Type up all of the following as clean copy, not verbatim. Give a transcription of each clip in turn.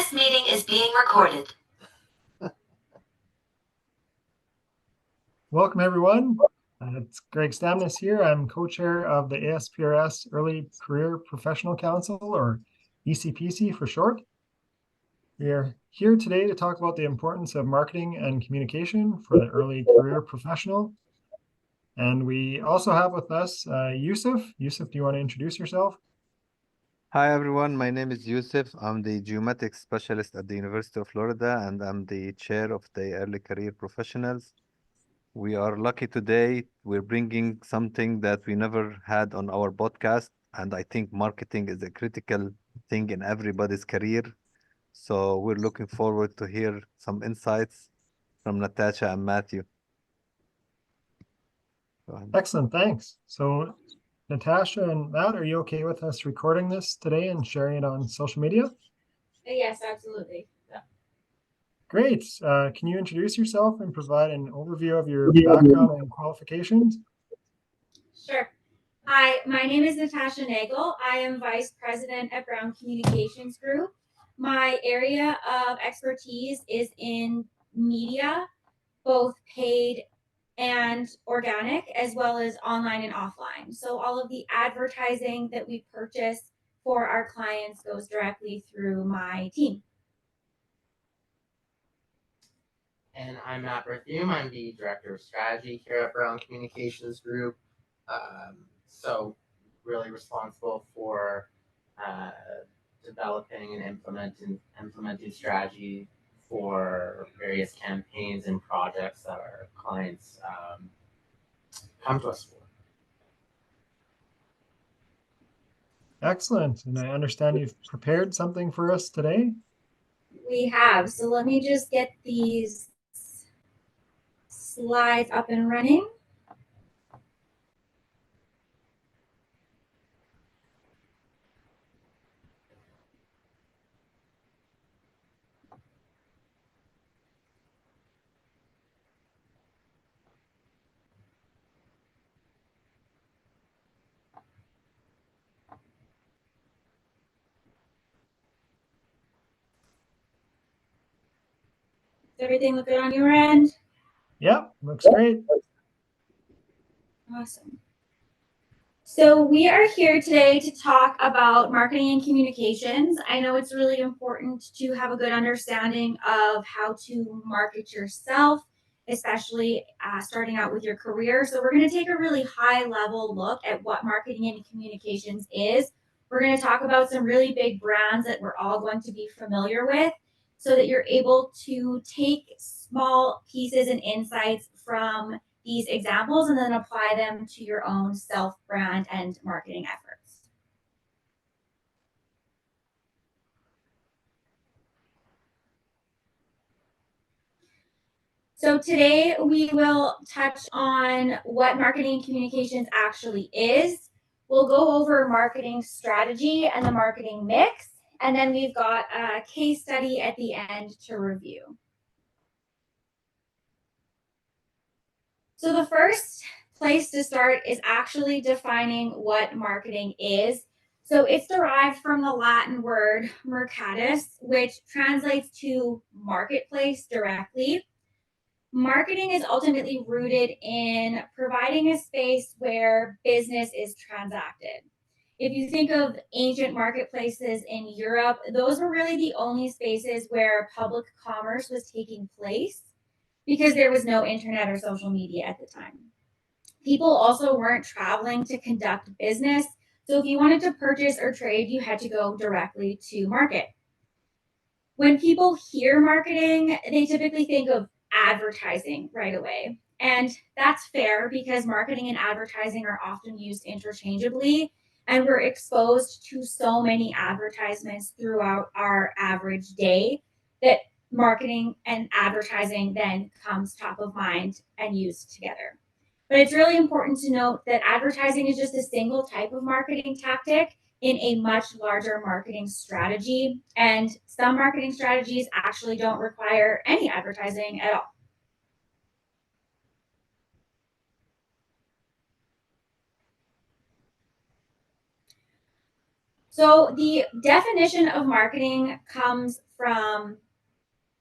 This meeting is being recorded. Welcome, everyone. It's Greg Stamnes here. I'm co-chair of the ASPRS Early Career Professional Council, or ECPC for short. We are here today to talk about the importance of marketing and communication for the early career professional. And we also have with us Yusuf. Yusuf, do you want to introduce yourself? Hi everyone, my name is Yusuf. I'm the geomatics specialist at the University of Florida, and I'm the chair of the Early Career Professionals. We are lucky today. We're bringing something that we never had on our podcast, and I think marketing is a critical thing in everybody's career. So we're looking forward to hear some insights from Natasha and Mathieu. Go ahead. Excellent, thanks. So Natasha and Matt, are you okay with us recording this today and sharing it on social media? Yes, absolutely. Yeah. Great. Can you introduce yourself and provide an overview of your background and qualifications? Sure. Hi, my name is Natasha Nagel. I am Vice President at Brown Communications Group. My area of expertise is in media, both paid and organic, as well as online and offline. So all of the advertising that we purchase for our clients goes directly through my team. And I'm Matt Berthiaume. I'm the Director of Strategy here at Brown Communications Group. So really responsible for developing and implementing strategy for various campaigns and projects that our clients come to us for. Excellent. And I understand you've prepared something for us today. We have. So let me just get these slides up and running. Does everything look good on your end? Yep, looks great. Awesome. So we are here today to talk about marketing and communications. I know it's really important to have a good understanding of how to market yourself, especially starting out with your career. So we're going to take a really high level look at what marketing and communications is. We're going to talk about some really big brands that we're all going to be familiar with, so that you're able to take small pieces and insights from these examples and then apply them to your own self-brand and marketing efforts. So today we will touch on what marketing and communications actually is. We'll go over marketing strategy and the marketing mix, and then we've got a case study at the end to review. So the first place to start is actually defining what marketing is. So it's derived from the Latin word mercatus, which translates to marketplace directly. Marketing is ultimately rooted in providing a space where business is transacted. If you think of ancient marketplaces in Europe, those were really the only spaces where public commerce was taking place, because there was no internet or social media at the time. People also weren't traveling to conduct business. So if you wanted to purchase or trade, you had to go directly to market. When people hear marketing, they typically think of advertising right away. And that's fair, because marketing and advertising are often used interchangeably, and we're exposed to so many advertisements throughout our average day that marketing and advertising then comes top of mind and used together. But it's really important to note that advertising is just a single type of marketing tactic in a much larger marketing strategy. And some marketing strategies actually don't require any advertising at all. So the definition of marketing comes from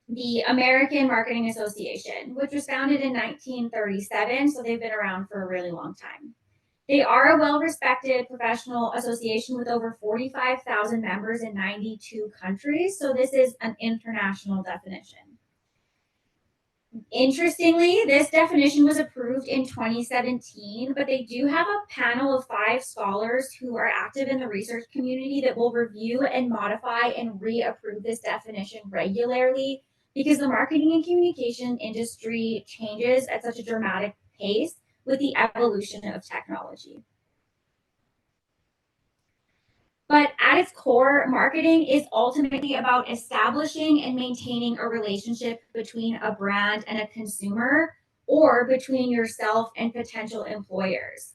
the American Marketing Association, which was founded in 1937. So they've been around for a really long time. They are a well-respected professional association with over 45,000 members in 92 countries. So this is an international definition. Interestingly, this definition was approved in 2017, but they do have a panel of 5 scholars who are active in the research community that will review and modify and reapprove this definition regularly because the marketing and communication industry changes at such a dramatic pace with the evolution of technology. But at its core, marketing is ultimately about establishing and maintaining a relationship between a brand and a consumer, or between yourself and potential employers.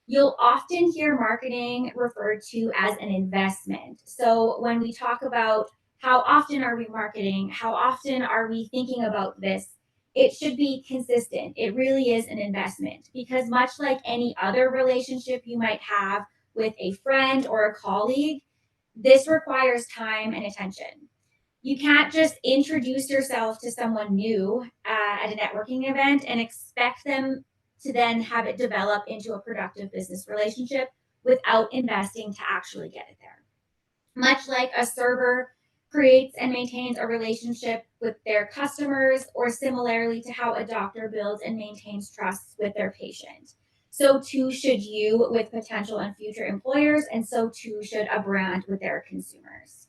You'll often hear marketing referred to as an investment. So when we talk about how often are we marketing, how often are we thinking about this, it should be consistent. It really is an investment because much like any other relationship you might have with a friend or a colleague, this requires time and attention. You can't just introduce yourself to someone new at a networking event and expect them to then have it develop into a productive business relationship without investing to actually get it there. Much like a server creates and maintains a relationship with their customers, or similarly to how a doctor builds and maintains trust with their patient. So too should you with potential and future employers, and so too should a brand with their consumers.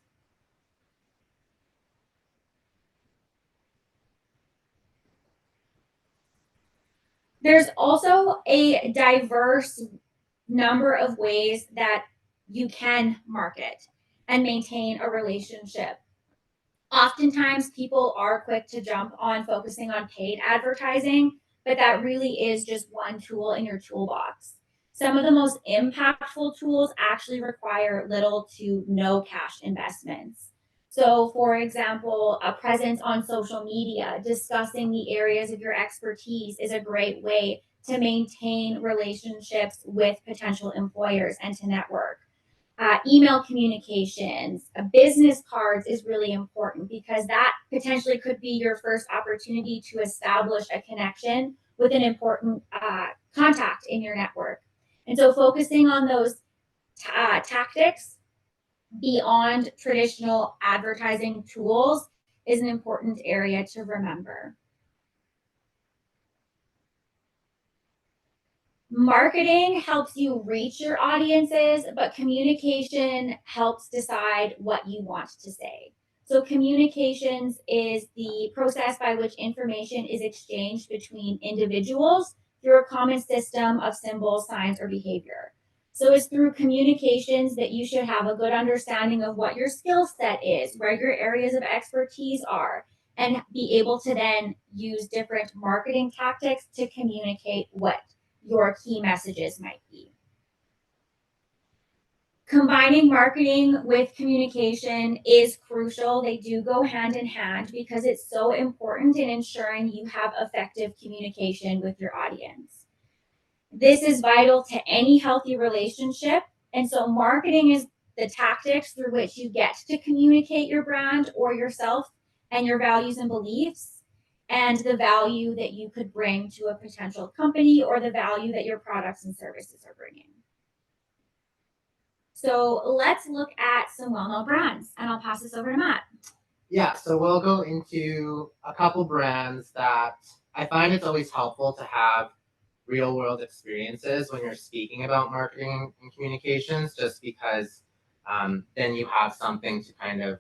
There's also a diverse number of ways that you can market and maintain a relationship. Oftentimes, people are quick to jump on focusing on paid advertising, but that really is just one tool in your toolbox. Some of the most impactful tools actually require little to no cash investments. So, for example, a presence on social media discussing the areas of your expertise is a great way to maintain relationships with potential employers and to network. Email communications, business cards is really important because that potentially could be your first opportunity to establish a connection with an important contact in your network. And so focusing on those tactics beyond traditional advertising tools is an important area to remember. Marketing helps you reach your audiences, but communication helps decide what you want to say. So communications is the process by which information is exchanged between individuals through a common system of symbols, signs, or behavior. So it's through communications that you should have a good understanding of what your skill set is, where your areas of expertise are, and be able to then use different marketing tactics to communicate what your key messages might be. Combining marketing with communication is crucial. They do go hand in hand because it's so important in ensuring you have effective communication with your audience. This is vital to any healthy relationship. And so marketing is the tactics through which you get to communicate your brand or yourself and your values and beliefs, and the value that you could bring to a potential company or the value that your products and services are bringing. So let's look at some well-known brands, and I'll pass this over to Matt. Yeah, so we'll go into a couple brands that I find it's always helpful to have real world experiences when you're speaking about marketing and communications, just because then you have something to kind of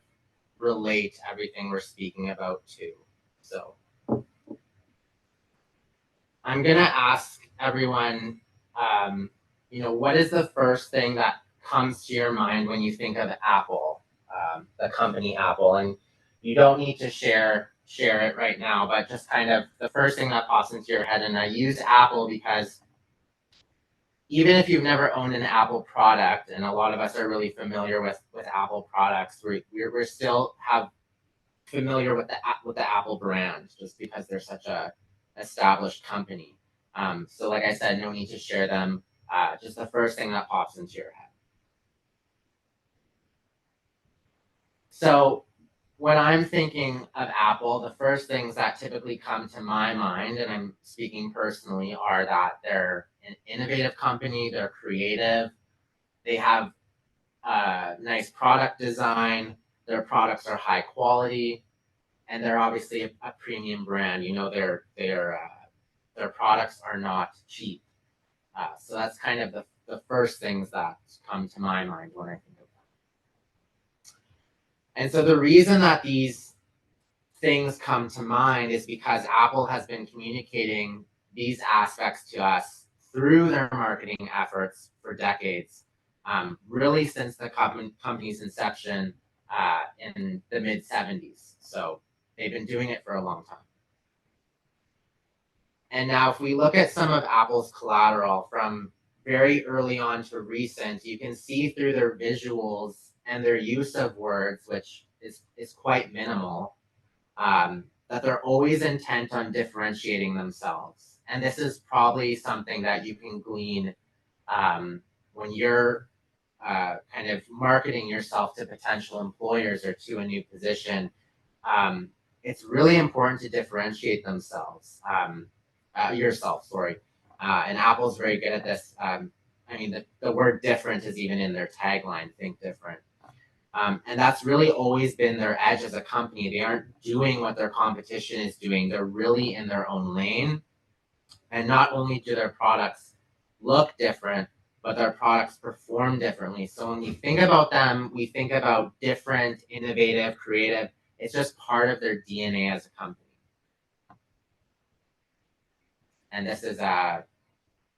relate everything we're speaking about to. So I'm gonna ask everyone, what is the first thing that comes to your mind when you think of Apple, the company Apple? And you don't need to share it right now, but just kind of the first thing that pops into your head. And I use Apple because even if you've never owned an Apple product, and a lot of us are really familiar with Apple products, we're still familiar with the Apple brand just because they're such a established company. So like I said, no need to share them. Just the first thing that pops into your head. So when I'm thinking of Apple, the first things that typically come to my mind, and I'm speaking personally, are that they're an innovative company, they're creative, they have nice product design, their products are high quality, and they're obviously a premium brand. You know, their products are not cheap. So that's kind of the first things that come to my mind when I think of them. And so the reason that these things come to mind is because Apple has been communicating these aspects to us through their marketing efforts for decades, really since the company's inception in the mid 70s. So they've been doing it for a long time. And now if we look at some of Apple's collateral from very early on to recent, you can see through their visuals and their use of words, which is quite minimal, that they're always intent on differentiating themselves. And this is probably something that you can glean when you're kind of marketing yourself to potential employers or to a new position. It's really important to differentiate yourself, sorry. And Apple's very good at this. I mean, the word different is even in their tagline, think different. And that's really always been their edge as a company. They aren't doing what their competition is doing. They're really in their own lane. And not only do their products look different, but their products perform differently. So when we think about them, we think about different, innovative, creative. It's just part of their DNA as a company. And this is an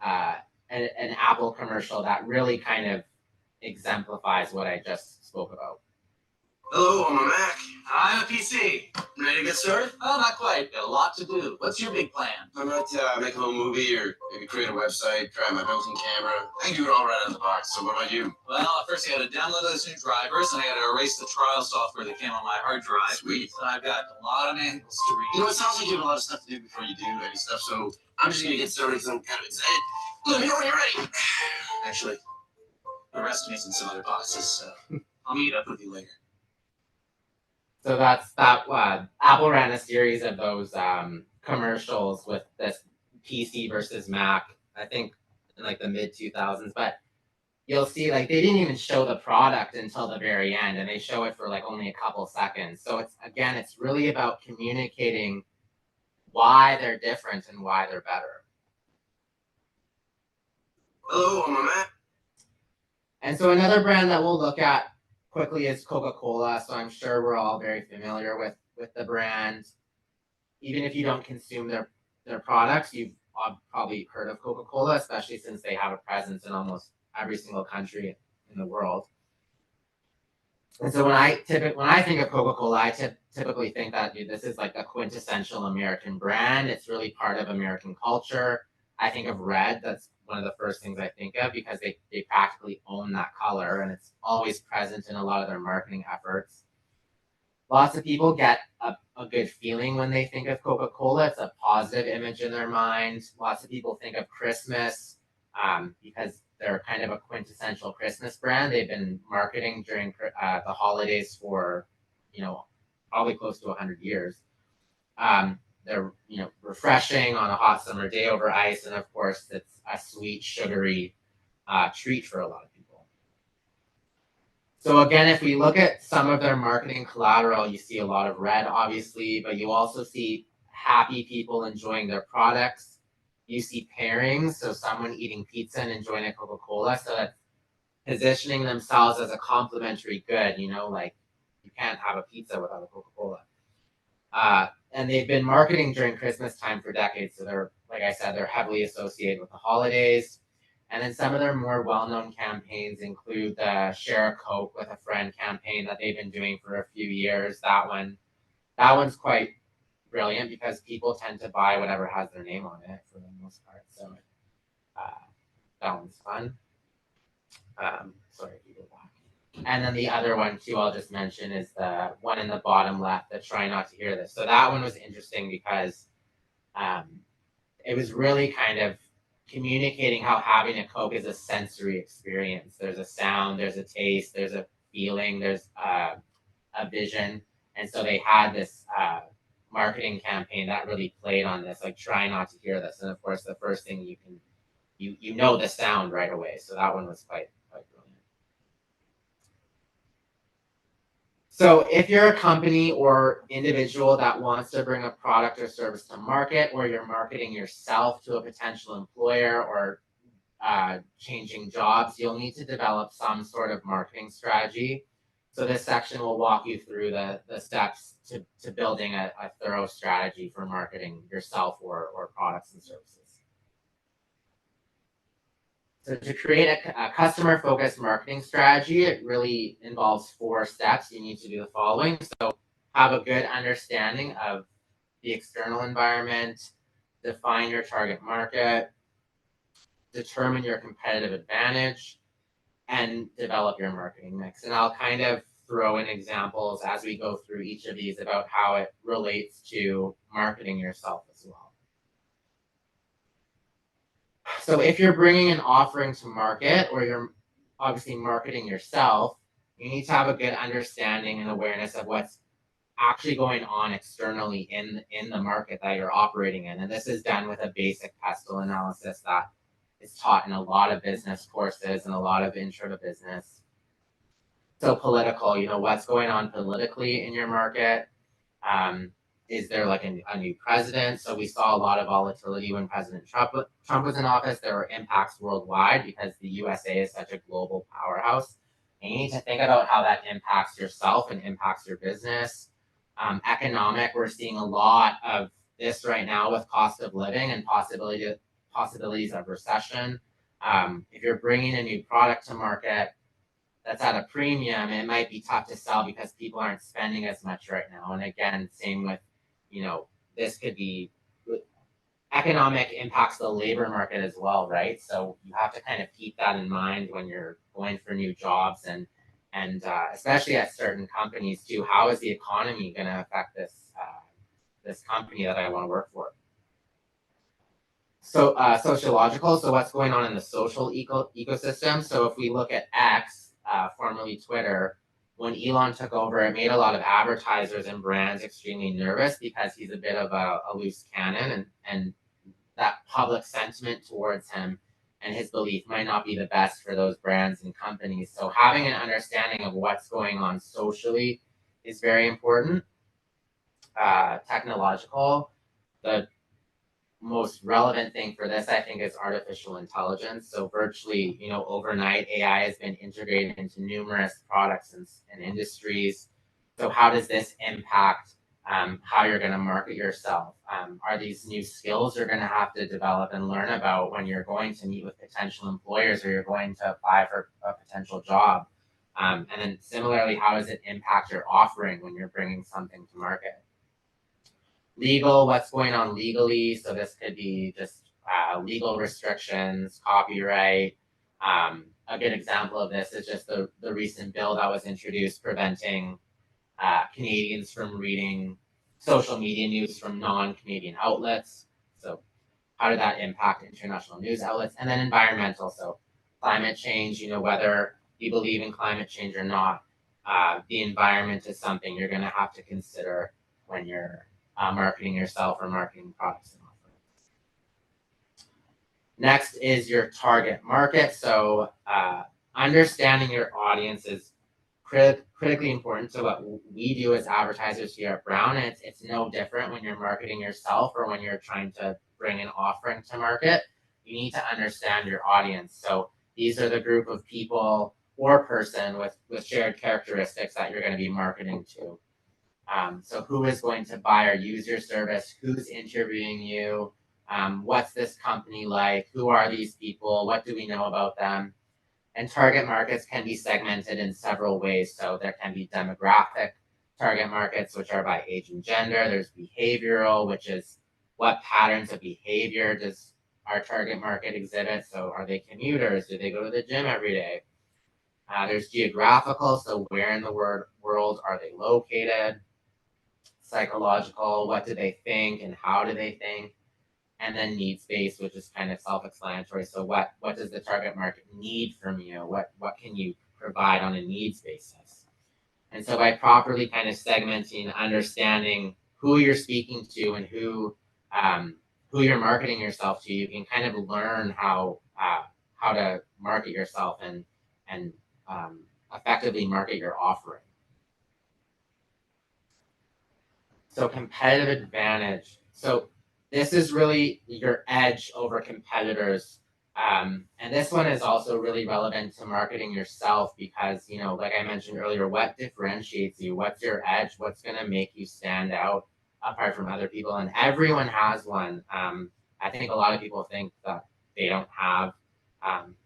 Apple commercial that really kind of exemplifies what I just spoke about. Hello, I'm a Mac. I'm a PC. Ready to get started? Oh, not quite. Got a lot to do. What's your big plan? I might make a little movie or maybe create a website, try my built-in camera. I can do it all right out of the box. So what about you? Well, first I got to download those new drivers, and I got to erase the trial software that came on my hard drive. Sweet. So I've got a lot of manuals to read. You know, it sounds like you have a lot of stuff to do before you do any stuff, so I'm just going to get started because I'm kind of excited. Let me know when you're ready. Actually, the rest of me's in some other boxes, so I'll meet up with you later. So that's that. Apple ran a series of those commercials with this PC versus Mac, I think in like the mid 2000s. But you'll see like they didn't even show the product until the very end, and they show it for like only a couple seconds. So it's really about communicating why they're different and why they're better. Hello, I'm a Mac. And so another brand that we'll look at quickly is Coca-Cola. So I'm sure we're all very familiar with the brand. Even if you don't consume their products, you've probably heard of Coca-Cola, especially since they have a presence in almost every single country in the world. And so when I think of Coca-Cola, I typically think that this is like a quintessential American brand. It's really part of American culture. I think of red. That's one of the first things I think of because they practically own that color, and it's always present in a lot of their marketing efforts. Lots of people get a good feeling when they think of Coca-Cola. It's a positive image in their mind. Lots of people think of Christmas because they're kind of a quintessential Christmas brand. They've been marketing during the holidays for, probably close to 100 years. They're, refreshing on a hot summer day over ice. And of course, it's a sweet, sugary treat for a lot of people. So again, if we look at some of their marketing collateral, you see a lot of red, obviously, but you also see happy people enjoying their products. You see pairings, so someone eating pizza and enjoying a Coca-Cola, so that's positioning themselves as a complementary good, like you can't have a pizza without a Coca-Cola. And they've been marketing during Christmas time for decades. So they're, like I said, they're heavily associated with the holidays. And then some of their more well-known campaigns include the Share a Coke with a Friend campaign that they've been doing for a few years. That one's quite brilliant because people tend to buy whatever has their name on it for the most part. So that one's fun. Sorry if you go back. And then the other one too, I'll just mention is the one in the bottom left, the Try Not to Hear This. So that one was interesting because it was really kind of communicating how having a Coke is a sensory experience. There's a sound, there's a taste, there's a feeling, there's a a vision. And so they had this marketing campaign that really played on this, like try not to hear this. And of course, the first thing you know the sound right away. So that one was quite brilliant. So if you're a company or individual that wants to bring a product or service to market, or you're marketing yourself to a potential employer or changing jobs, you'll need to develop some sort of marketing strategy. So this section will walk you through the steps to building a thorough strategy for marketing yourself or products and services. So to create a customer-focused marketing strategy, it really involves 4 steps. You need to do the following. So have a good understanding of the external environment, define your target market, determine your competitive advantage, and develop your marketing mix. And I'll kind of throw in examples as we go through each of these about how it relates to marketing yourself as well. So if you're bringing an offering to market, or you're obviously marketing yourself, you need to have a good understanding and awareness of what's actually going on externally in the market that you're operating in. And this is done with a basic pestle analysis that is taught in a lot of business courses and a lot of intro to business. So political, what's going on politically in your market. Is there like a new president? So we saw a lot of volatility when President Trump was in office. There were impacts worldwide because the USA is such a global powerhouse. And you need to think about how that impacts yourself and impacts your business. Economic, we're seeing a lot of this right now with cost of living and possibilities of recession. If you're bringing a new product to market that's at a premium, it might be tough to sell because people aren't spending as much right now. And again, same with, this could be economic impacts the labor market as well, right? So you have to kind of keep that in mind when you're going for new jobs and especially at certain companies too. How is the economy going to affect this company that I want to work for? So sociological, so what's going on in the social ecosystem. So if we look at X, formerly Twitter, when Elon took over, it made a lot of advertisers and brands extremely nervous because he's a bit of a loose cannon, and that public sentiment towards him and his belief might not be the best for those brands and companies. So having an understanding of what's going on socially is very important. Technological, the most relevant thing for this, I think, is artificial intelligence. So virtually, overnight, AI has been integrated into numerous products and industries. So how does this impact how you're going to market yourself? Are these new skills you're going to have to develop and learn about when you're going to meet with potential employers or you're going to apply for a potential job? And then similarly, how does it impact your offering when you're bringing something to market? Legal, what's going on legally? So this could be just legal restrictions, copyright. A good example of this is just the recent bill that was introduced preventing Canadians from reading social media news from non-Canadian outlets. So how did that impact international news outlets? And then environmental, so climate change, whether you believe in climate change or not, the environment is something you're going to have to consider when you're marketing yourself or marketing products and offerings. Next is your target market. So understanding your audience is critically important to what we do as advertisers here at Brown. And it's no different when you're marketing yourself or when you're trying to bring an offering to market. You need to understand your audience. So these are the group of people or person with shared characteristics that you're going to be marketing to. So who is going to buy or use your service? Who's interviewing you? What's this company like? Who are these people? What do we know about them? And target markets can be segmented in several ways. So there can be demographic target markets, which are by age and gender. There's behavioral, which is what patterns of behavior does our target market exhibit? So are they commuters? Do they go to the gym every day? There's geographical, so where in the world are they located? Psychological, what do they think and how do they think? And then needs-based, which is kind of self-explanatory. So what does the target market need from you? What can you provide on a needs basis? And so by properly kind of segmenting and understanding who you're speaking to and who you're marketing yourself to, you can kind of learn how to market yourself and effectively market your offering. So competitive advantage. So this is really your edge over competitors. And this one is also really relevant to marketing yourself because, you know, like I mentioned earlier, what differentiates you? What's your edge? What's going to make you stand out apart from other people? And everyone has one. I think a lot of people think that they don't have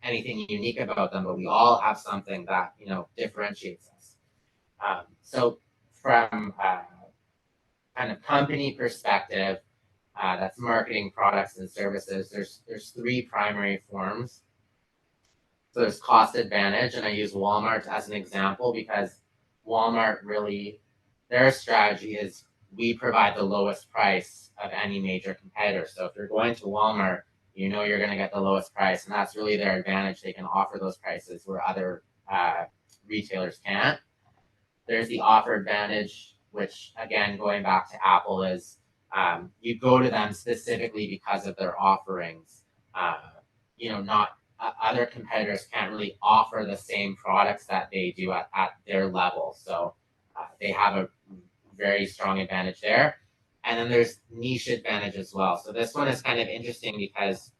anything unique about them, but we all have something that, you know, differentiates us. So from kind of company perspective, that's marketing products and services. There's three primary forms. So there's cost advantage, and I use Walmart as an example because Walmart really, their strategy is we provide the lowest price of any major competitor. So if you're going to Walmart, you know you're going to get the lowest price, and that's really their advantage. They can offer those prices where other retailers can't. There's the offer advantage, which again, going back to Apple, is you go to them specifically because of their offerings. You know, not other competitors can't really offer the same products that they do at their level. So they have a very strong advantage there. And then there's niche advantage as well. So this one is kind of interesting because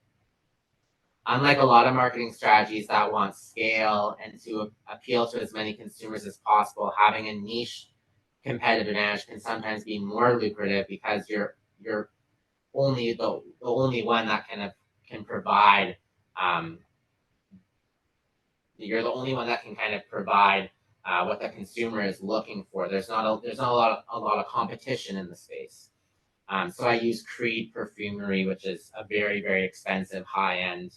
unlike a lot of marketing strategies that want scale and to appeal to as many consumers as possible, having a niche competitive advantage can sometimes be more lucrative because you're only the only one that can provide you're the only one that can kind of provide what the consumer is looking for. There's not a lot of competition in the space. So I use Creed Perfumery, which is a very, very expensive high-end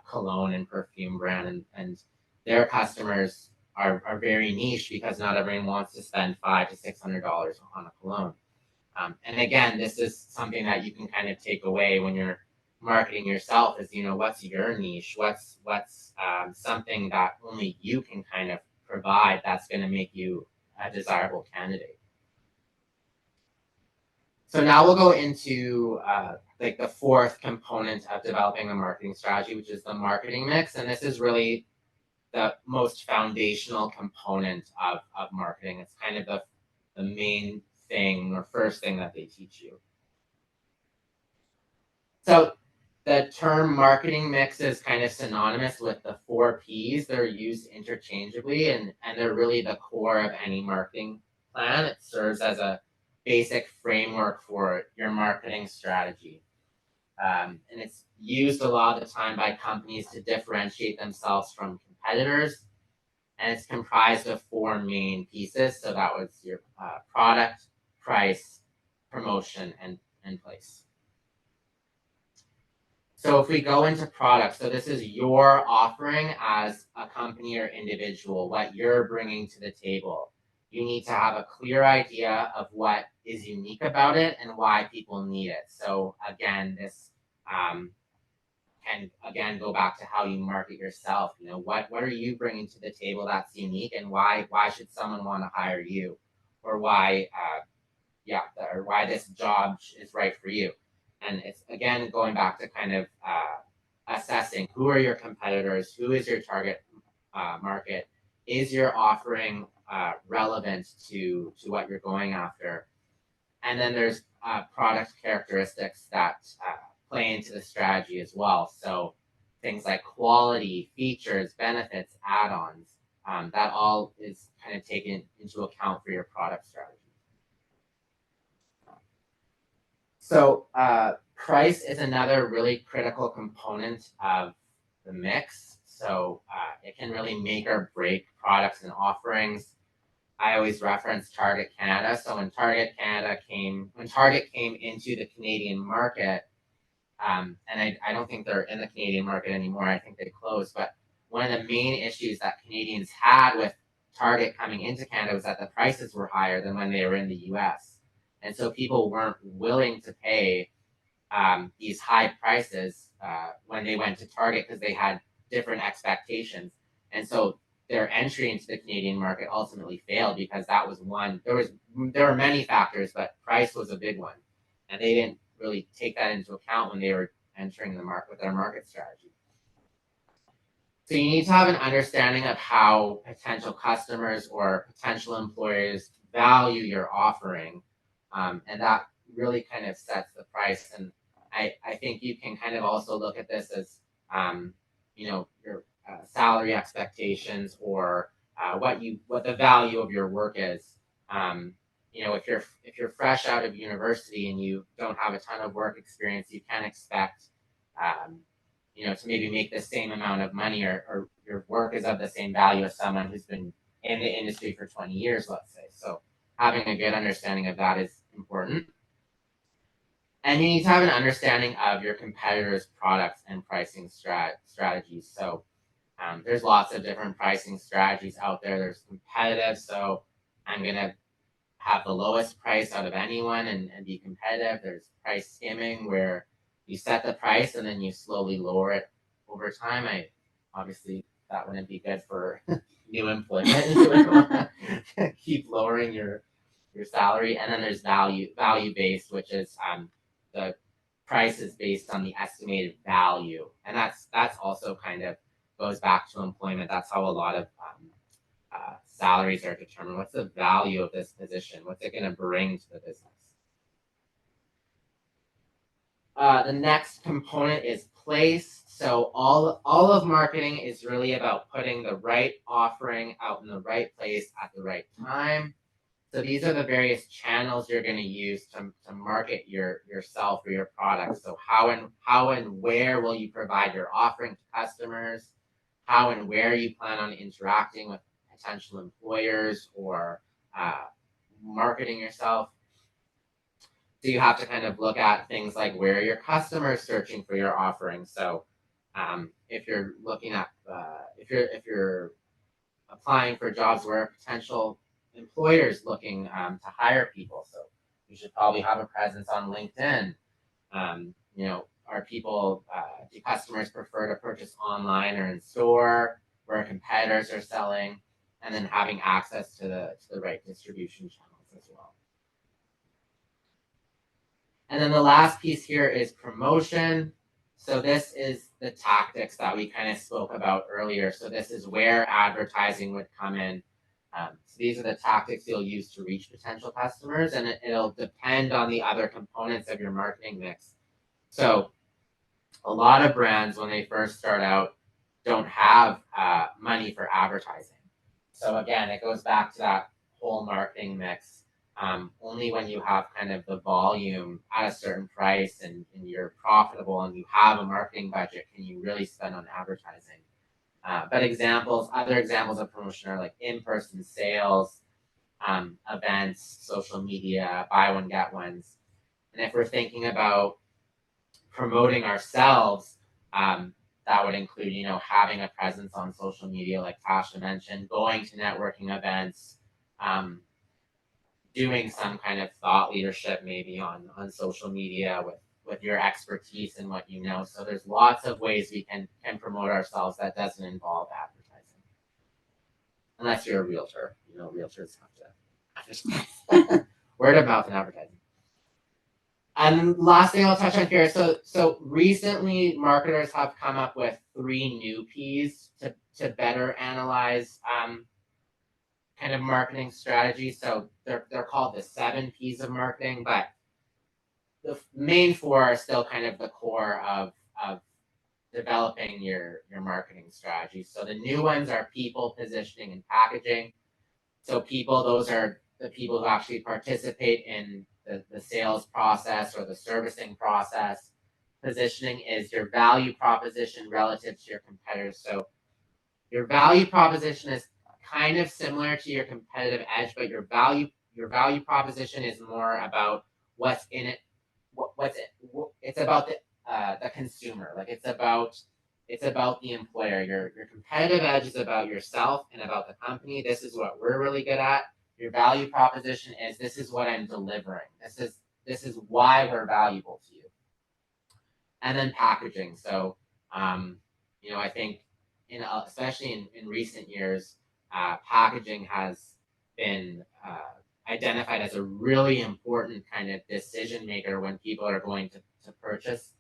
cologne and perfume brand, and their customers are very niche because not everyone wants to spend $500 to $600 on a cologne. And again, this is something that you can kind of take away when you're marketing yourself is, you know, what's your niche? What's something that only you can kind of provide that's going to make you a desirable candidate. So now we'll go into like the fourth component of developing a marketing strategy, which is the marketing mix. And this is really the most foundational component of marketing. It's kind of the main thing or first thing that they teach you. So the term marketing mix is kind of synonymous with the 4 Ps. They're used interchangeably and they're really the core of any marketing plan. It serves as a basic framework for your marketing strategy. And it's used a lot of the time by companies to differentiate themselves from competitors. And it's comprised of 4 main pieces. So that was your product, price, promotion, and place. So if we go into products, so this is your offering as a company or individual, what you're bringing to the table. You need to have a clear idea of what is unique about it and why people need it. So again, this can again go back to how you market yourself. You know, what are you bringing to the table that's unique, and why should someone want to hire you, or why why this job is right for you. And it's again going back to kind of assessing who are your competitors, who is your target market, is your offering relevant to what you're going after, and then there's product characteristics that play into the strategy as well. So things like quality, features, benefits, add-ons, that all is kind of taken into account for your product strategy. So price is another really critical component of the mix. So it can really make or break products and offerings. I always reference Target Canada. So when Target came into the Canadian market, and I don't think they're in the Canadian market anymore. I think they closed. But one of the main issues that Canadians had with Target coming into Canada was that the prices were higher than when they were in the US. And so people weren't willing to pay these high prices when they went to Target because they had different expectations. And so their entry into the Canadian market ultimately failed because that was one. There were many factors, but price was a big one, and they didn't really take that into account when they were entering the market with their market strategy. So you need to have an understanding of how potential customers or potential employers value your offering, and that really kind of sets the price. And I think you can kind of also look at this as, your salary expectations or what the value of your work is. If you're fresh out of university and you don't have a ton of work experience, you can expect to maybe make the same amount of money, or your work is of the same value as someone who's been in the industry for 20 years, let's say. So having a good understanding of that is important. And you need to have an understanding of your competitors' products and pricing strategies. So there's lots of different pricing strategies out there. There's competitive, so I'm going to have the lowest price out of anyone and be competitive. There's price skimming, where you set the price and then you slowly lower it over time. Obviously that wouldn't be good for new employment. You would want to keep lowering your salary. And then there's value based, which is the price is based on the estimated value, and that's also kind of goes back to employment. That's how a lot of salaries are determined. What's the value of this position? What's it going to bring to the business? The next component is place. So all of marketing is really about putting the right offering out in the right place at the right time. So these are the various channels you're going to use to market yourself or your product. So how and where will you provide your offering to customers? How and where you plan on interacting with potential employers or marketing yourself. So you have to kind of look at things like where your customers searching for your offering. So if you're looking at if you're applying for jobs where potential employers looking to hire people, so you should probably have a presence on LinkedIn. Are people do customers prefer to purchase online or in store where competitors are selling, and then having access to the right distribution channels as well. And then the last piece here is promotion. So this is the tactics that we kind of spoke about earlier. So this is where advertising would come in. So these are the tactics you'll use to reach potential customers, and it'll depend on the other components of your marketing mix. So a lot of brands, when they first start out, don't have money for advertising. So again, it goes back to that whole marketing mix. Only when you have kind of the volume at a certain price and you're profitable and you have a marketing budget can you really spend on advertising. But other examples of promotion are like in-person sales, events, social media, buy one, get ones. And if we're thinking about promoting ourselves, that would include, having a presence on social media, like Tasha mentioned, going to networking events, doing some kind of thought leadership maybe on social media with your expertise and what you know. So there's lots of ways we can promote ourselves that doesn't involve advertising. Unless you're a realtor. Realtors have to word of mouth and advertising. And last thing I'll touch on here. So recently marketers have come up with 3 new P's to better analyze kind of marketing strategy. So they're called the 7 P's of marketing, but the main 4 are still kind of the core of developing your marketing strategy. So the new ones are people, positioning, and packaging. So people, those are the people who actually participate in the sales process or the servicing process. Positioning is your value proposition relative to your competitors. So your value proposition is kind of similar to your competitive edge, but your value proposition is more about what's in it. It's about the consumer. Like it's about the employer. Your competitive edge is about yourself and about the company. This is what we're really good at. Your value proposition is this is what I'm delivering. This is why we're valuable to you. And then packaging. So I think especially in recent years, packaging has been identified as a really important kind of decision maker when people are going to purchase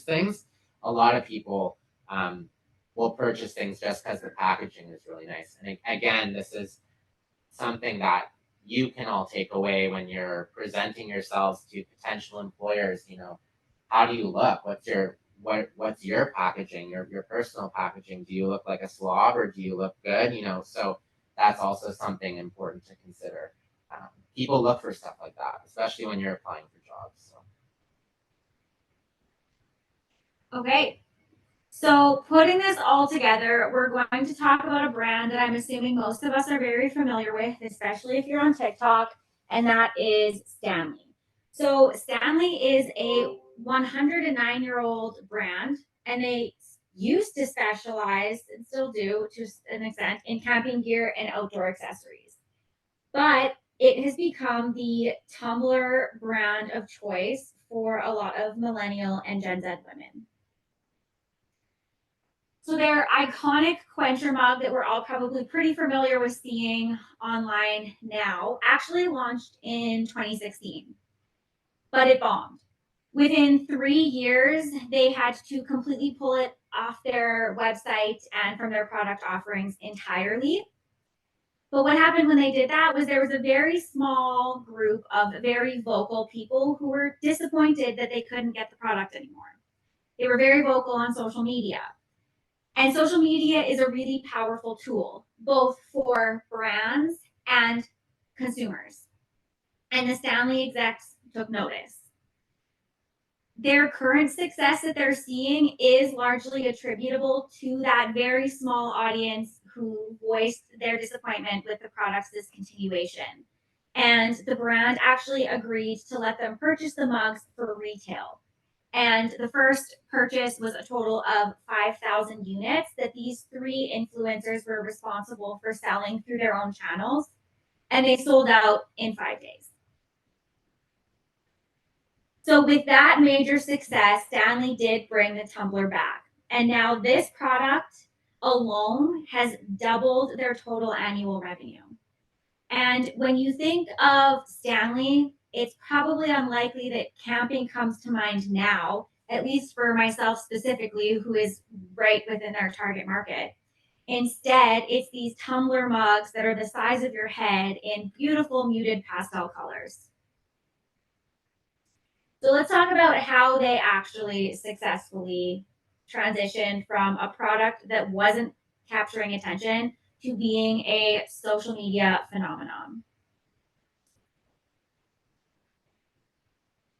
things. A lot of people will purchase things just because the packaging is really nice. And again, this is something that you can all take away when you're presenting yourselves to potential employers. How do you look? What's your packaging, your personal packaging? Do you look like a slob or do you look good? So that's also something important to consider. People look for stuff like that, especially when you're applying for jobs. So. Okay. So putting this all together, we're going to talk about a brand that I'm assuming most of us are very familiar with, especially if you're on TikTok, and that is Stanley. So Stanley is a 109-year-old brand, and they used to specialize, and still do to an extent, in camping gear and outdoor accessories. But it has become the tumbler brand of choice for a lot of millennial and Gen Z women. So their iconic quencher mug that we're all probably pretty familiar with seeing online now actually launched in 2016, but it bombed. Within 3 years, they had to completely pull it off their website and from their product offerings entirely. But what happened when they did that was there was a very small group of very vocal people who were disappointed that they couldn't get the product anymore. They were very vocal on social media. And social media is a really powerful tool, both for brands and consumers. And the Stanley execs took notice. Their current success that they're seeing is largely attributable to that very small audience who voiced their disappointment with the product's discontinuation. And the brand actually agreed to let them purchase the mugs for retail. And the first purchase was a total of 5,000 units that these 3 influencers were responsible for selling through their own channels. And they sold out in 5 days. So with that major success, Stanley did bring the tumbler back. And now this product alone has doubled their total annual revenue. And when you think of Stanley, it's probably unlikely that camping comes to mind now, at least for myself specifically, who is right within our target market. Instead, it's these tumbler mugs that are the size of your head in beautiful muted pastel colors. So let's talk about how they actually successfully transitioned from a product that wasn't capturing attention to being a social media phenomenon.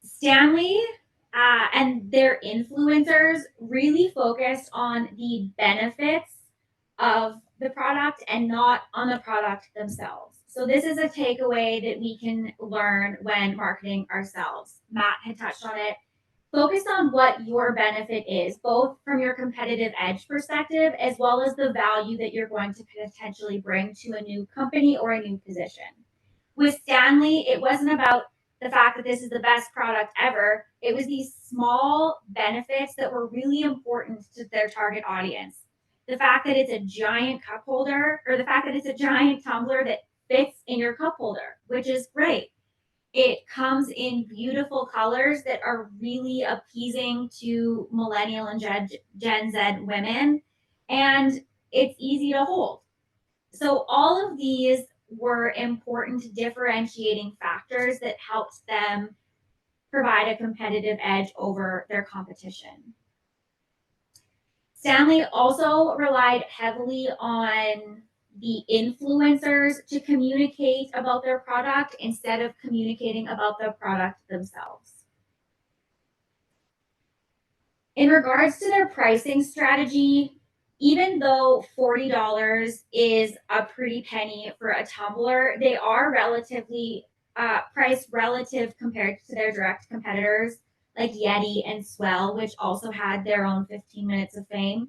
Stanley and their influencers really focused on the benefits of the product and not on the product themselves. So this is a takeaway that we can learn when marketing ourselves. Matt had touched on it. Focus on what your benefit is, both from your competitive edge perspective, as well as the value that you're going to potentially bring to a new company or a new position. With Stanley, it wasn't about the fact that this is the best product ever. It was these small benefits that were really important to their target audience. The fact that it's a giant cup holder, or the fact that it's a giant tumbler that fits in your cup holder, which is great. It comes in beautiful colors that are really appeasing to millennial and Gen Z women, and it's easy to hold. So all of these were important differentiating factors that helped them provide a competitive edge over their competition. Stanley also relied heavily on the influencers to communicate about their product instead of communicating about the product themselves. In regards to their pricing strategy, even though $40 is a pretty penny for a tumbler, they are relatively priced relative compared to their direct competitors like Yeti and Swell, which also had their own 15 minutes of fame.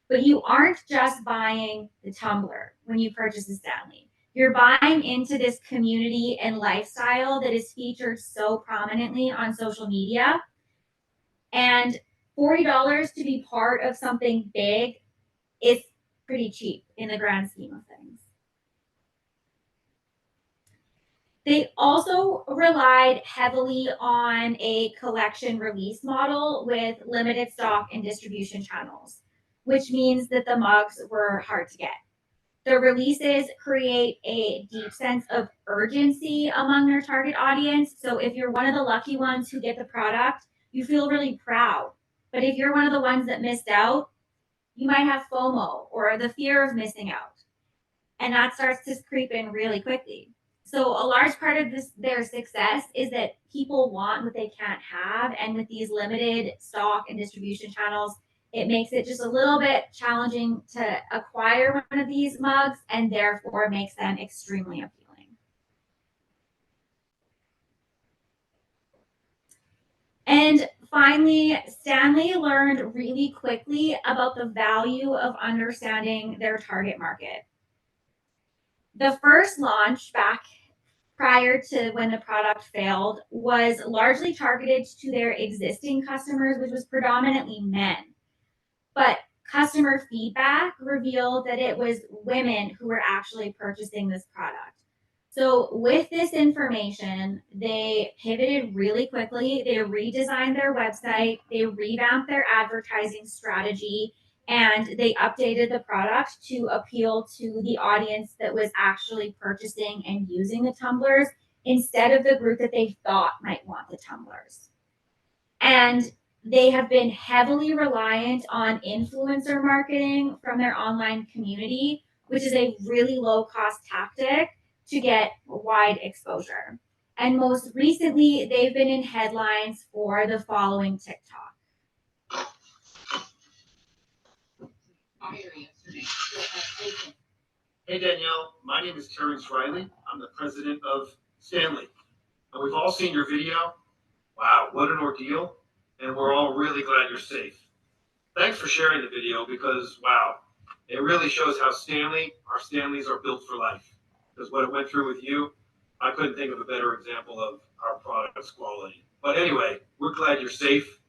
But you aren't just buying the tumbler when you purchase a Stanley. You're buying into this community and lifestyle that is featured so prominently on social media. And $40 to be part of something big is pretty cheap in the grand scheme of things. They also relied heavily on a collection release model with limited stock and distribution channels, which means that the mugs were hard to get. The releases create a deep sense of urgency among their target audience. So if you're one of the lucky ones who get the product, you feel really proud. But if you're one of the ones that missed out, you might have FOMO or the fear of missing out. And that starts to creep in really quickly. So a large part of their success is that people want what they can't have. And with these limited stock and distribution channels, it makes it just a little bit challenging to acquire one of these mugs and therefore makes them extremely appealing. And finally, Stanley learned really quickly about the value of understanding their target market. The first launch back prior to when the product failed was largely targeted to their existing customers, which was predominantly men. But customer feedback revealed that it was women who were actually purchasing this product. So with this information, they pivoted really quickly. They redesigned their website, they revamped their advertising strategy, and they updated the product to appeal to the audience that was actually purchasing and using the tumblers instead of the group that they thought might want the tumblers. And they have been heavily reliant on influencer marketing from their online community, which is a really low-cost tactic to get wide exposure. And most recently, they've been in headlines for the following TikTok. Hey Danielle, my name is Terrence Riley. I'm the president of Stanley. And we've all seen your video. Wow, what an ordeal. And we're all really glad you're safe. Thanks for sharing the video because, wow, it really shows how our Stanleys are built for life. Because what it went through with you, I couldn't think of a better example of our product's quality. But anyway, we're glad you're safe.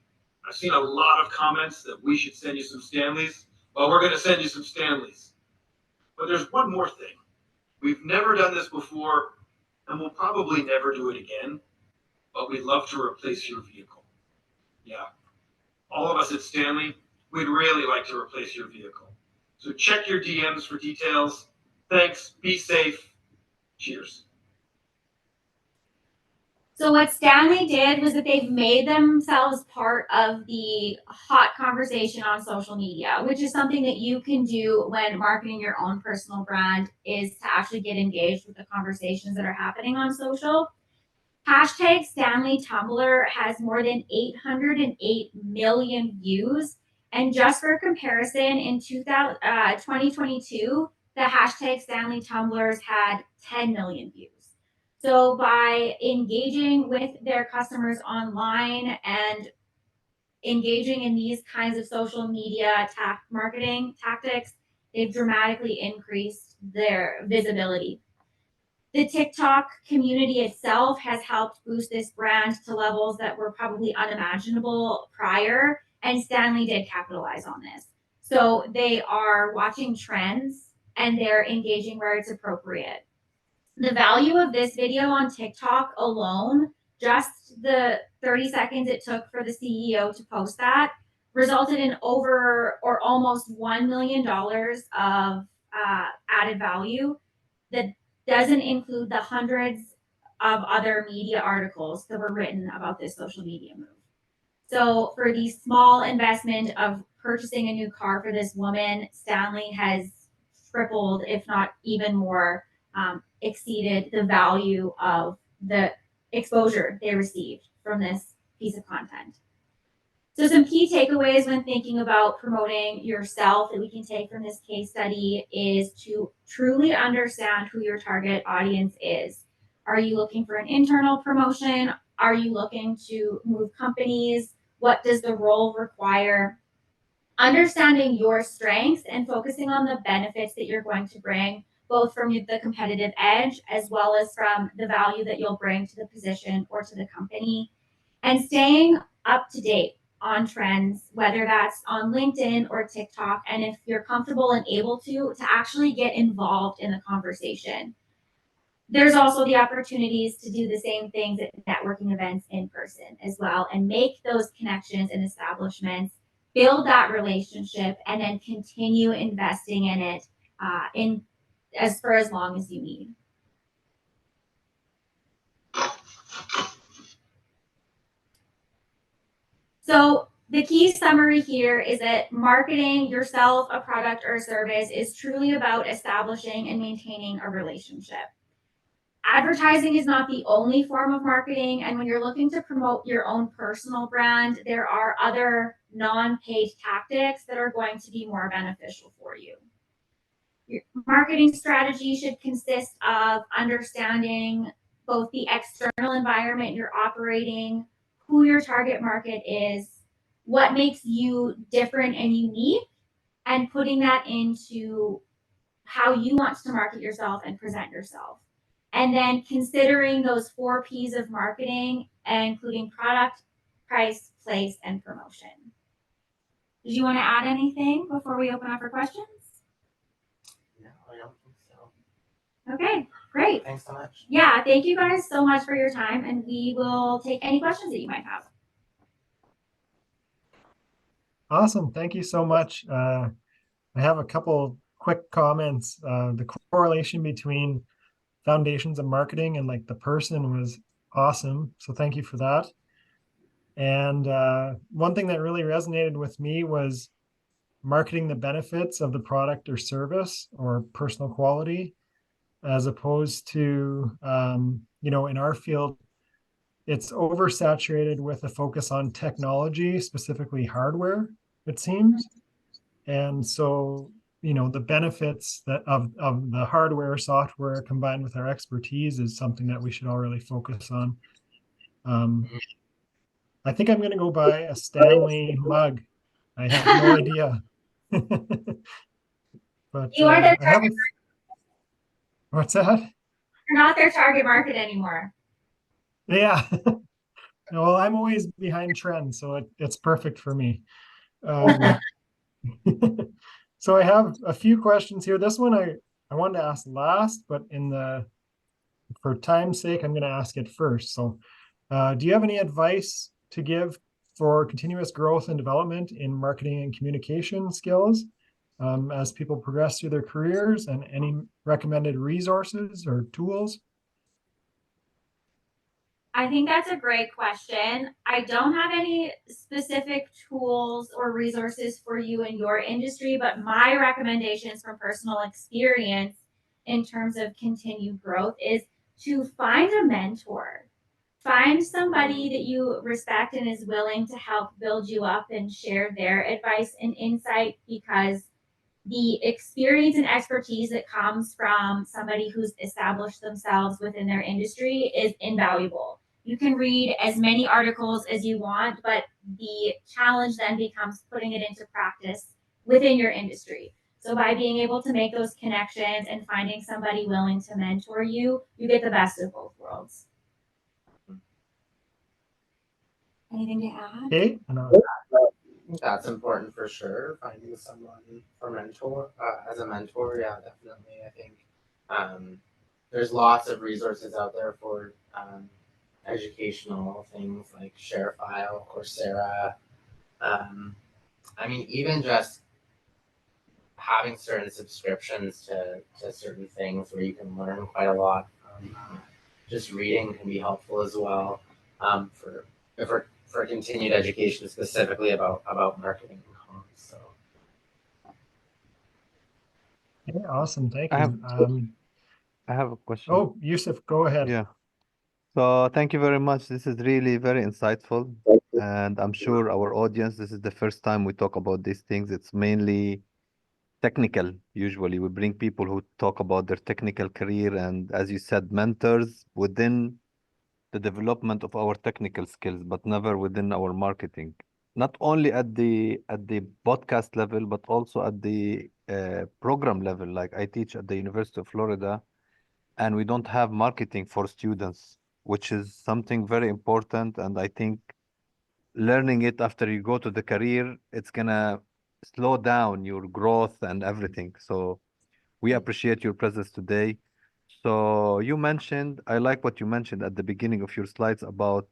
I've seen a lot of comments that we should send you some Stanleys. Well, we're going to send you some Stanleys. But there's one more thing. We've never done this before, and we'll probably never do it again, but we'd love to replace your vehicle. Yeah. All of us at Stanley, we'd really like to replace your vehicle. So check your DMs for details. Thanks. Be safe. Cheers. So what Stanley did was that they've made themselves part of the hot conversation on social media, which is something that you can do when marketing your own personal brand, is to actually get engaged with the conversations that are happening on social. Hashtag Stanley Tumbler has more than 808 million views. And just for comparison, in 2022, the hashtag Stanley Tumblers had 10 million views. So by engaging with their customers online and engaging in these kinds of social media marketing tactics, they've dramatically increased their visibility. The TikTok community itself has helped boost this brand to levels that were probably unimaginable prior, and Stanley did capitalize on this. So they are watching trends and they're engaging where it's appropriate. The value of this video on TikTok alone, just the 30 seconds it took for the CEO to post that, resulted in over or almost $1 million of added value that doesn't include the hundreds of other media articles that were written about this social media move. So for the small investment of purchasing a new car for this woman, Stanley has tripled, if not even more, exceeded the value of the exposure they received from this piece of content. So some key takeaways when thinking about promoting yourself that we can take from this case study is to truly understand who your target audience is. Are you looking for an internal promotion? Are you looking to move companies? What does the role require? Understanding your strengths and focusing on the benefits that you're going to bring, both from the competitive edge as well as from the value that you'll bring to the position or to the company, and staying up to date on trends, whether that's on LinkedIn or TikTok. And if you're comfortable and able to actually get involved in the conversation. There's also the opportunities to do the same things at networking events in person as well, and make those connections and establishments, build that relationship, and then continue investing in it for as long as you need. So the key summary here is that marketing yourself, a product or a service, is truly about establishing and maintaining a relationship. Advertising is not the only form of marketing, and when you're looking to promote your own personal brand, there are other non-paid tactics that are going to be more beneficial for you. Your marketing strategy should consist of understanding both the external environment you're operating, who your target market is, what makes you different and unique, and putting that into how you want to market yourself and present yourself. And then considering those 4 P's of marketing, including product, price, place, and promotion. Did you want to add anything before we open up for questions? No, I don't think so. Okay, great. Thanks so much. Yeah, thank you guys so much for your time, and we will take any questions that you might have. Awesome. Thank you so much. I have a couple quick comments. The correlation between foundations and marketing and like the person was awesome. So thank you for that. And one thing that really resonated with me was marketing the benefits of the product or service or personal quality, as opposed to, in our field, it's oversaturated with a focus on technology, specifically hardware, it seems. And so, the benefits of the hardware, software combined with our expertise is something that we should all really focus on. I think I'm going to go buy a Stanley mug. I have no idea. But You are their I have what's that? You're not their target market anymore. Yeah. Well, I'm always behind trends, so it's perfect for me. So I have a few questions here. This one I wanted to ask last, but for time's sake, I'm going to ask it first. So do you have any advice to give for continuous growth and development in marketing and communication skills as people progress through their careers, and any recommended resources or tools? I think that's a great question. I don't have any specific tools or resources for you in your industry, but my recommendations from personal experience in terms of continued growth is to find a mentor. Find somebody that you respect and is willing to help build you up and share their advice and insight, because the experience and expertise that comes from somebody who's established themselves within their industry is invaluable. You can read as many articles as you want, but the challenge then becomes putting it into practice within your industry. So by being able to make those connections and finding somebody willing to mentor you, you get the best of both worlds. Anything to add? Okay. I think that's important for sure. Finding someone as a mentor, yeah, definitely. I think there's lots of resources out there for educational things like ShareFile, Coursera. I mean, even just having certain subscriptions to certain things where you can learn quite a lot. Just reading can be helpful as well for continued education, specifically about marketing and comms. So. Okay, awesome. Thank I you. have a question. Oh, Yusuf, go ahead. Yeah. So thank you very much. This is really very insightful. And I'm sure our audience, this is the first time we talk about these things. It's mainly technical. Usually we bring people who talk about their technical career and, as you said, mentors within the development of our technical skills, but never within our marketing. Not only at the podcast level, but also at the program level. Like I teach at the University of Florida, and we don't have marketing for students, which is something very important. And I think learning it after you go to the career, it's gonna slow down your growth and everything. So we appreciate your presence today. So you mentioned, I like what you mentioned at the beginning of your slides about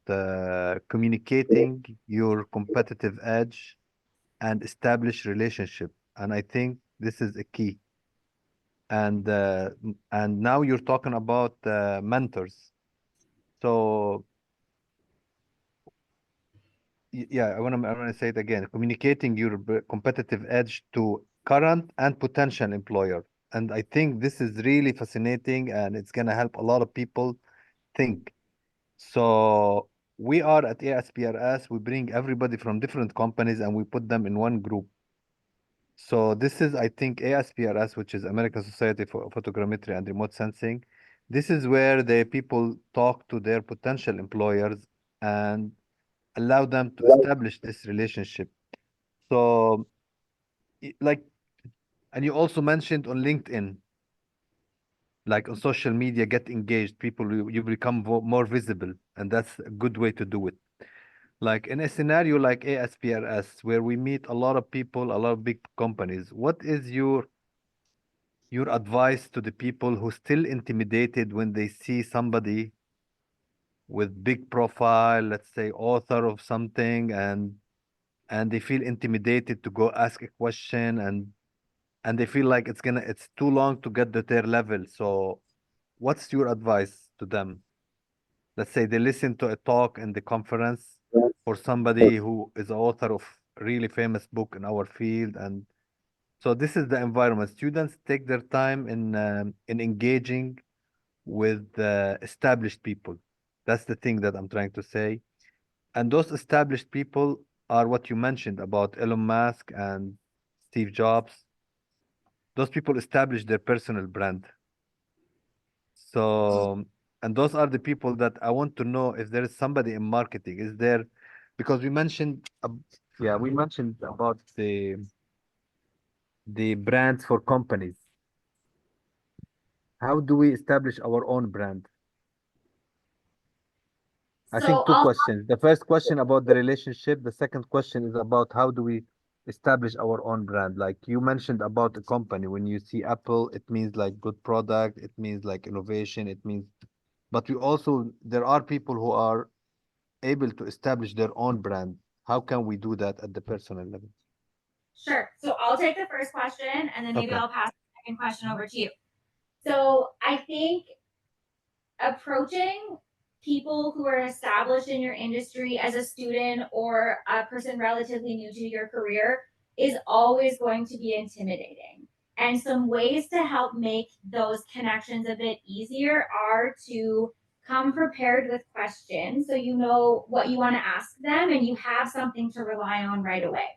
communicating your competitive edge and establish relationship. And I think this is a key. And now you're talking about mentors. So yeah, I wanna say it again. Communicating your competitive edge to current and potential employer. And I think this is really fascinating and it's gonna help a lot of people think. So we are at ASPRS, we bring everybody from different companies and we put them in one group. So this is, I think, ASPRS, which is American Society for Photogrammetry and Remote Sensing. This is where the people talk to their potential employers and allow them to establish this relationship. So, like, and you also mentioned on LinkedIn, like on social media, get engaged. People, you become more visible, and that's a good way to do it. Like in a scenario like ASPRS, where we meet a lot of people, a lot of big companies, what is your advice to the people who still intimidated when they see somebody with big profile, let's say author of something, and they feel intimidated to go ask a question and they feel like it's too long to get to their level. So what's your advice to them? Let's say they listen to a talk in the conference for somebody who is the author of really famous book in our field, and so this is the environment. Students take their time in engaging with established people. That's the thing that I'm trying to say. And those established people are what you mentioned about Elon Musk and Steve Jobs. Those people establish their personal brand. So, and those are the people that I want to know if there is somebody in marketing. Is there, because we mentioned, yeah, we mentioned about the brands for companies. How do we establish our own brand? I So think two I'll questions. The first question about the relationship. The second question is about how do we establish our own brand? Like you mentioned about a company. When you see Apple, it means like good product. It means like innovation. It means, but we also, there are people who are able to establish their own brand. How can we do that at the personal level? Sure. So I'll take the first question and then maybe Okay. I'll pass the second question over to you. So I think approaching people who are established in your industry as a student or a person relatively new to your career is always going to be intimidating. And some ways to help make those connections a bit easier are to come prepared with questions so you know what you want to ask them and you have something to rely on right away.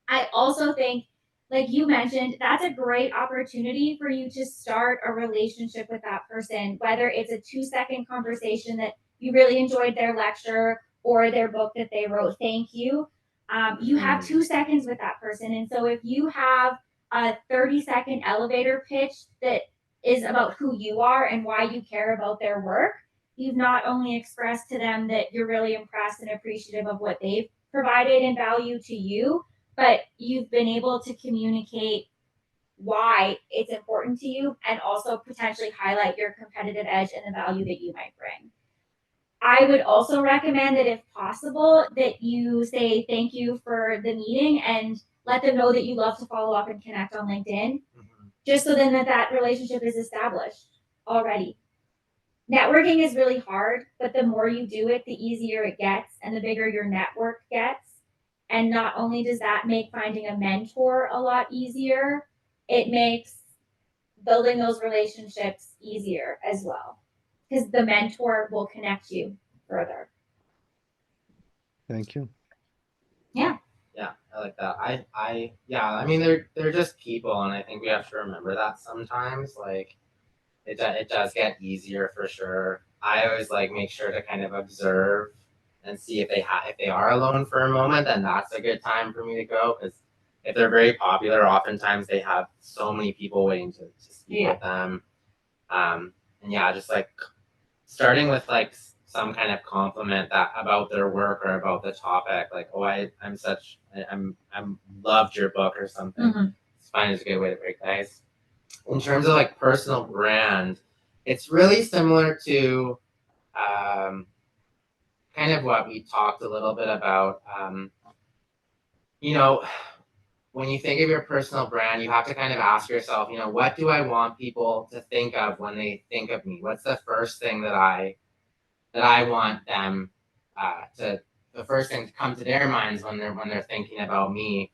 I also think, like you mentioned, that's a great opportunity for you to start a relationship with that person, whether it's a 2-second conversation that you really enjoyed their lecture or their book that they wrote. Thank you. You have 2 seconds with that person. And so if you have a 30-second elevator pitch that is about who you are and why you care about their work, you've not only expressed to them that you're really impressed and appreciative of what they've provided and value to you, but you've been able to communicate why it's important to you and also potentially highlight your competitive edge and the value that you might bring. I would also recommend that if possible, that you say thank you for the meeting and let them know that you love to follow up and connect on LinkedIn, just so then that relationship is established already. Networking is really hard, but the more you do it, the easier it gets and the bigger your network gets. And not only does that make finding a mentor a lot easier, it makes building those relationships easier as well, because the mentor will connect you further. Thank you. Yeah. Yeah, I like that. I mean, they're just people, and I think we have to remember that sometimes. Like, it does get easier for sure. I always like make sure to kind of observe and see if they are alone for a moment, then that's a good time for me to go, because if they're very popular, oftentimes they have so many people waiting to speak with them. And yeah, just like starting with like some kind of compliment that about their work or about the topic, like, oh, I'm loved your book or something. It's fine, is a good way to break the ice. In terms of like personal brand, it's really similar to kind of what we talked a little bit about. You know, when you think of your personal brand, you have to kind of ask yourself, you know, what do I want people to think of when they think of me? What's the first thing that I want them the first thing to come to their minds when they're thinking about me?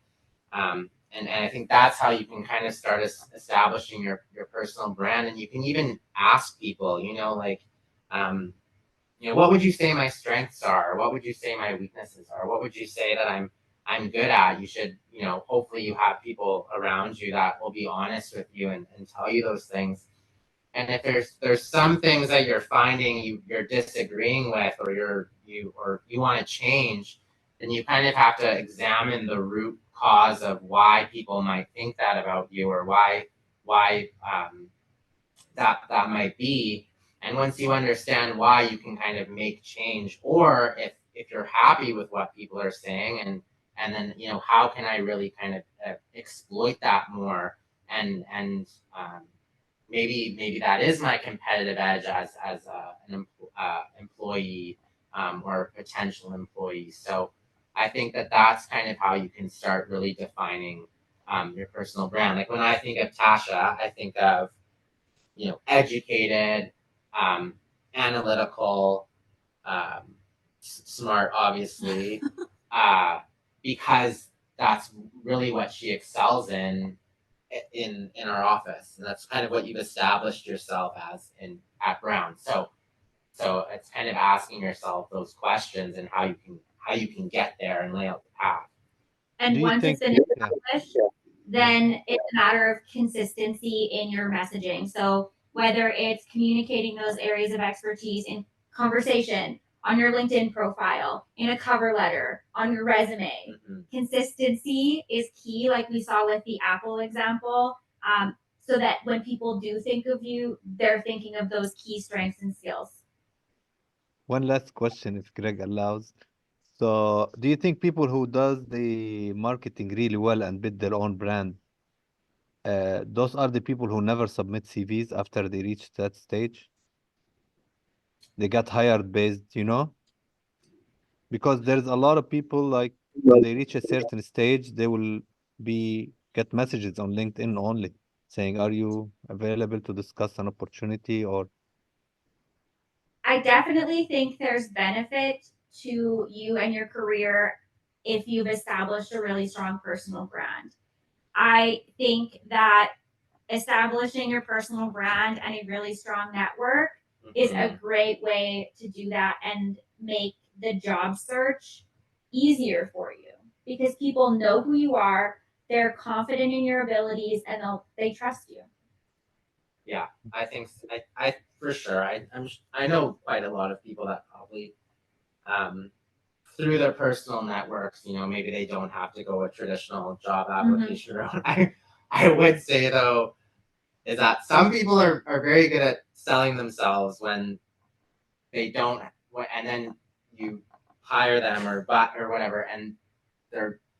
And I think that's how you can kind of start establishing your personal brand. And you can even ask people, you know, like, you know, what would you say my strengths are? What would you say my weaknesses are? What would you say that I'm good at? You should, you know, hopefully you have people around you that will be honest with you and tell you those things. And if there's some things that you're finding you're disagreeing with, or you want to change, then you kind of have to examine the root cause of why people might think that about you, or why that might be. And once you understand why, you can kind of make change. Or if you're happy with what people are saying, and then, you know, how can I really kind of exploit that more, and maybe that is my competitive edge as an employee, or a potential employee. So I think that's kind of how you can start really defining your personal brand. Like when I think of Tasha, I think of, you know, educated, analytical, smart, obviously, because that's really what she excels in our office, and that's kind of what you've established yourself as at Brown. So it's kind of asking yourself those questions and how you can get there and lay out the path. And once it's been established, then it's a matter of consistency in your messaging. So whether it's communicating those areas of expertise in conversation, on your LinkedIn profile, in a cover letter, on your resume, consistency is key, like we saw with the Apple example, so that when people do think of you, they're thinking of those key strengths and skills. One last question, if Greg allows. So, do you think people who does the marketing really well and build their own brand, those are the people who never submit CVs after they reach that stage? They got hired based, you know? Because there's a lot of people, like when they reach a certain stage, they will get messages on LinkedIn only saying, "Are you available to discuss an opportunity?" Or I definitely think there's benefit to you and your career if you've established a really strong personal brand. I think that establishing your personal brand and a really strong network is a great way to do that and make the job search easier for you, because people know who you are, they're confident in your abilities, and they trust you. Yeah, I think I for sure. I know quite a lot of people that probably, through their personal networks, you know, maybe they don't have to go a traditional job application route. I would say though, is that some people are very good at selling themselves when they don't, and then you hire them or whatever, and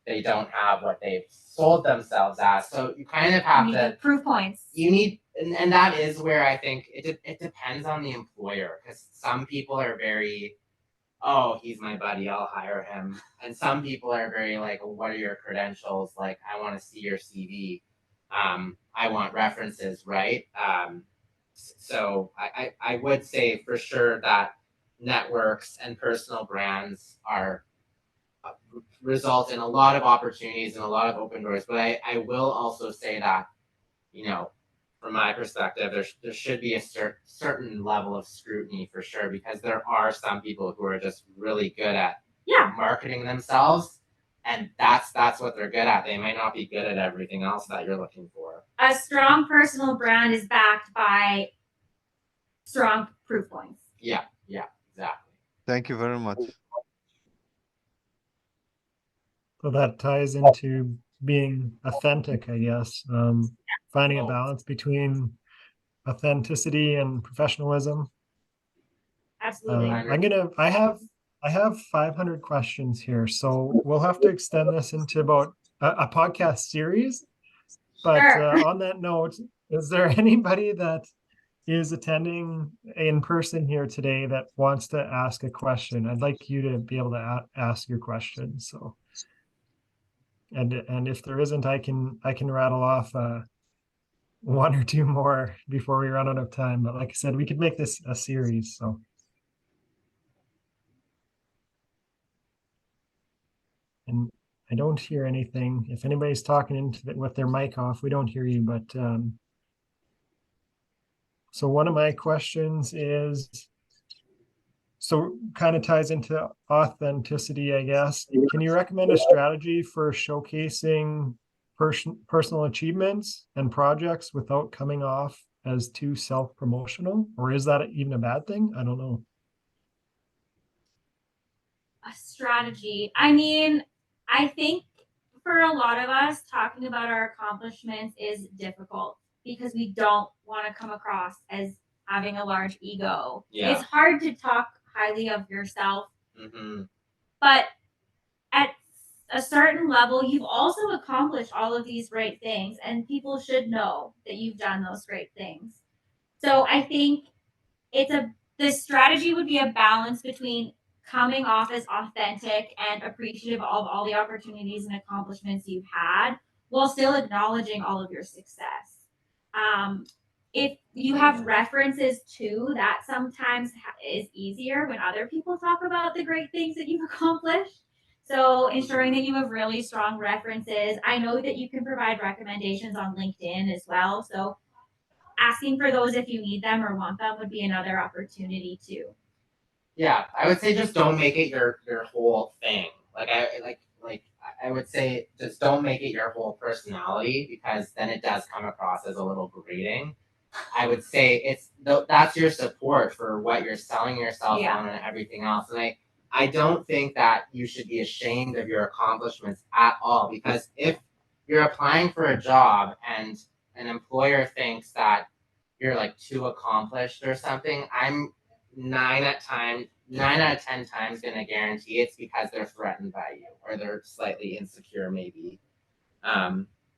they don't have what they've sold themselves as. So you kind of have to proof points. You need, and that is where I think it depends on the employer, because some people are very, oh, he's my buddy, I'll hire him, and some people are very like, well, what are your credentials? Like, I want to see your CV. I want references, right? So I would say for sure that networks and personal brands are result in a lot of opportunities and a lot of open doors. But I will also say that, you know, from my perspective, there should be a certain level of scrutiny for sure, because there are some people who are just really good at marketing themselves, and that's what they're good at. They might not be good at everything else that you're looking for. A strong personal brand is backed by strong proof points. Yeah, exactly. thank you very much. So that ties into being authentic, I guess. Finding a balance between authenticity and professionalism. Absolutely. I have 500 questions here, so we'll have to extend this into about a podcast series. But Sure. on that note, is there anybody that is attending in person here today that wants to ask a question? I'd like you to be able to ask your question. So, and if there isn't, I can rattle off one or two more before we run out of time. But like I said, we could make this a series. So. And I don't hear anything. If anybody's talking with their mic off, we don't hear you. But so one of my questions is, so kind of ties into authenticity, I guess. Can you recommend a strategy for showcasing personal achievements and projects without coming off as too self-promotional? Or is that even a bad thing? I don't know. A strategy. I mean, I think for a lot of us, talking about our accomplishments is difficult because we don't want to come across as having a large ego. Yeah. It's hard to talk highly of yourself, Mm-hmm. but at a certain level, you've also accomplished all of these great things, and people should know that you've done those great things. So I think the strategy would be a balance between coming off as authentic and appreciative of all the opportunities and accomplishments you've had while still acknowledging all of your success. If you have references too, that sometimes is easier when other people talk about the great things that you've accomplished. So ensuring that you have really strong references. I know that you can provide recommendations on LinkedIn as well. So asking for those if you need them or want them would be another opportunity too. Yeah, I would say just don't make it your whole thing. I would say just don't make it your whole personality, because then it does come across as a little grating. I would say that's your support for what you're selling yourself on and everything else. And I don't think that you should be ashamed of your accomplishments at all, because if you're applying for a job and an employer thinks that you're like too accomplished or something, I'm 9 out of 10 times gonna guarantee it's because they're threatened by you, or they're slightly insecure maybe.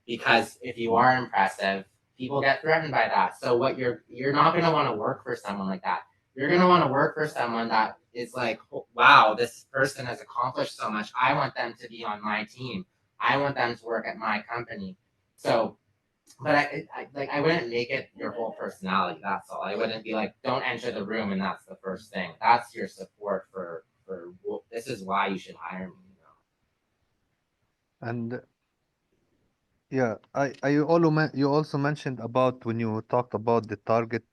Because if you are impressive, people get threatened by that. So what you're not gonna want to work for someone like that. You're gonna want to work for someone that is like, wow, this person has accomplished so much. I want them to be on my team. I want them to work at my company. So, but I wouldn't make it your whole personality. That's all. I wouldn't be like, don't enter the room and that's the first thing. That's your support for well, this is why you should hire me. You know? And yeah, you also mentioned about when you talked about the target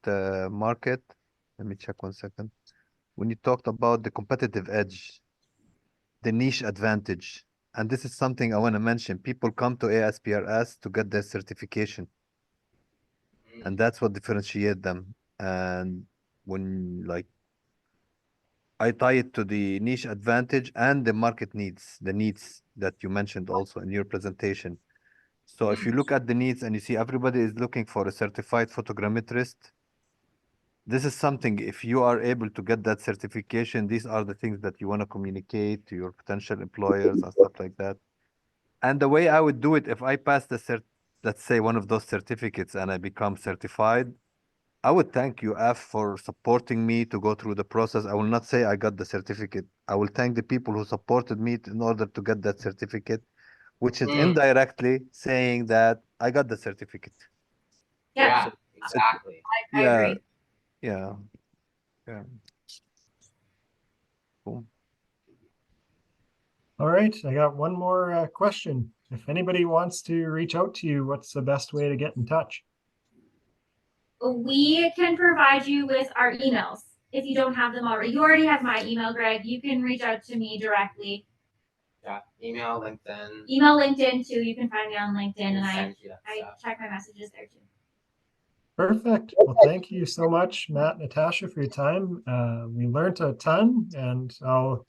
market. Let me check 1 second. When you talked about the competitive edge, the niche advantage, and this is something I want to mention. People come to ASPRS to get their certification, and that's what differentiates them. And when I tie it to the niche advantage and the market needs, the needs that you mentioned also in your presentation. So if you look at the needs and you see everybody is looking for a certified photogrammetrist, this is something, if you are able to get that certification, these are the things that you want to communicate to your potential employers and stuff like that. And the way I would do it, if I pass let's say one of those certificates and I become certified, I would thank UF for supporting me to go through the process. I will not say I got the certificate. I will thank the people who supported me in order to get that certificate, which is indirectly saying that I got the certificate. Yeah, exactly. I agree. Yeah. Cool. All right, I got one more question. If anybody wants to reach out to you, what's the best way to get in touch? We can provide you with our emails if you don't have them already. You already have my email, Greg. You can reach out to me directly. Yeah, email, LinkedIn. Email LinkedIn too. You can find me on LinkedIn, and I stuff. check my messages there too. Perfect. Well, thank you so much, Matt, Natasha, for your time. We learned a ton, and I'll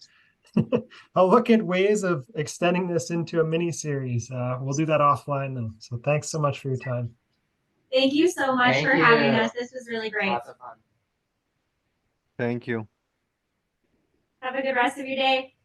look at ways of extending this into a mini series. We'll do that offline though. So thanks so much for your time. Thank you so much for having us. This was really great. Lots of fun. Thank you. Have a good rest of your day.